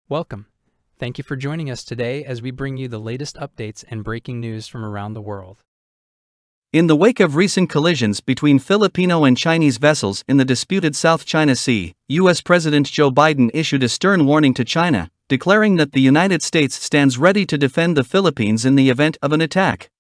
Welcome. Thank you for joining us today as we bring you the latest updates and breaking news from around the world. In the wake of recent collisions between Filipino and Chinese vessels in the disputed South China Sea, U.S. President Joe Biden issued a stern warning to China, declaring that the United States stands ready to defend the Philippines in the event of an attack.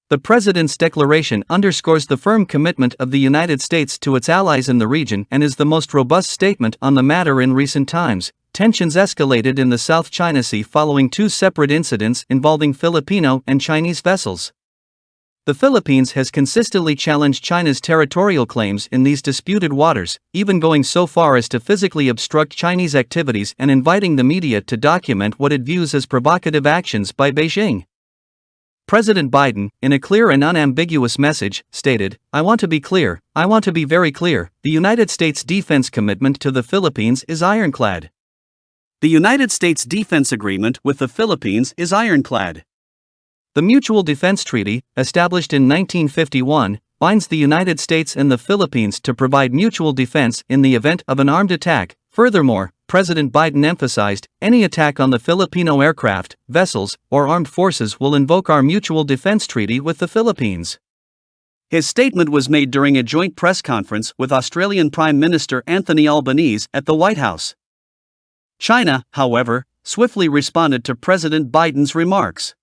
The president's declaration underscores the firm commitment of the United States to its allies in the region and is the most robust statement on the matter in recent times. Tensions escalated in the South China Sea following two separate incidents involving Filipino and Chinese vessels. The Philippines has consistently challenged China's territorial claims in these disputed waters, even going so far as to physically obstruct Chinese activities and inviting the media to document what it views as provocative actions by Beijing. President Biden, in a clear and unambiguous message, stated, "I want to be clear, I want to be very clear, the United States defense commitment to the Philippines is ironclad. The United States defense agreement with the Philippines is ironclad. The Mutual Defense Treaty, established in 1951, binds the United States and the Philippines to provide mutual defense in the event of an armed attack." Furthermore, President Biden emphasized, "Any attack on the Filipino aircraft, vessels, or armed forces will invoke our Mutual Defense Treaty with the Philippines." His statement was made during a joint press conference with Australian Prime Minister Anthony Albanese at the White House. China, however, swiftly responded to President Biden's remarks.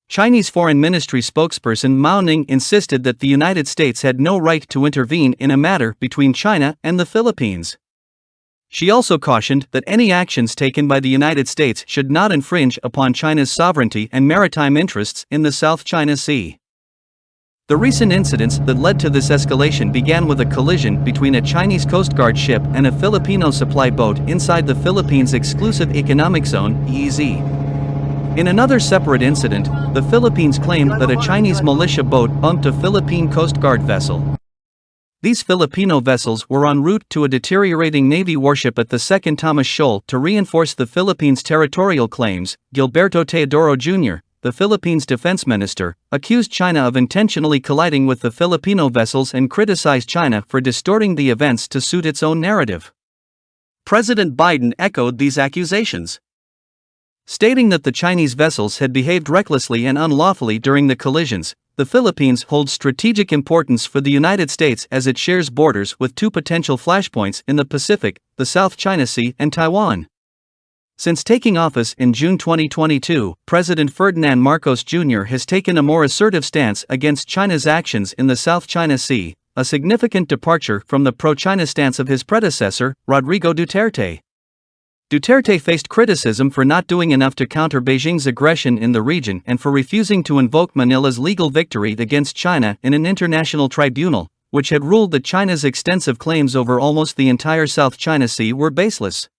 Chinese Foreign Ministry spokesperson Mao Ning insisted that the United States had no right to intervene in a matter between China and the Philippines. She also cautioned that any actions taken by the United States should not infringe upon China's sovereignty and maritime interests in the South China Sea. The recent incidents that led to this escalation began with a collision between a Chinese Coast Guard ship and a Filipino supply boat inside the Philippines' Exclusive Economic Zone (EEZ). In another separate incident, the Philippines claimed that a Chinese militia boat bumped a Philippine Coast Guard vessel. These Filipino vessels were en route to a deteriorating Navy warship at the Second Thomas Shoal to reinforce the Philippines' territorial claims. Gilberto Teodoro Jr., the Philippines defense minister, accused China of intentionally colliding with the Filipino vessels and criticized China for distorting the events to suit its own narrative. President Biden echoed these accusations, stating that the Chinese vessels had behaved recklessly and unlawfully during the collisions. The Philippines holds strategic importance for the United States as it shares borders with two potential flashpoints in the Pacific, the South China Sea and Taiwan. Since taking office in June 2022, President Ferdinand Marcos Jr. has taken a more assertive stance against China's actions in the South China Sea, a significant departure from the pro-China stance of his predecessor, Rodrigo Duterte. Duterte faced criticism for not doing enough to counter Beijing's aggression in the region and for refusing to invoke Manila's legal victory against China in an international tribunal, which had ruled that China's extensive claims over almost the entire South China Sea were baseless.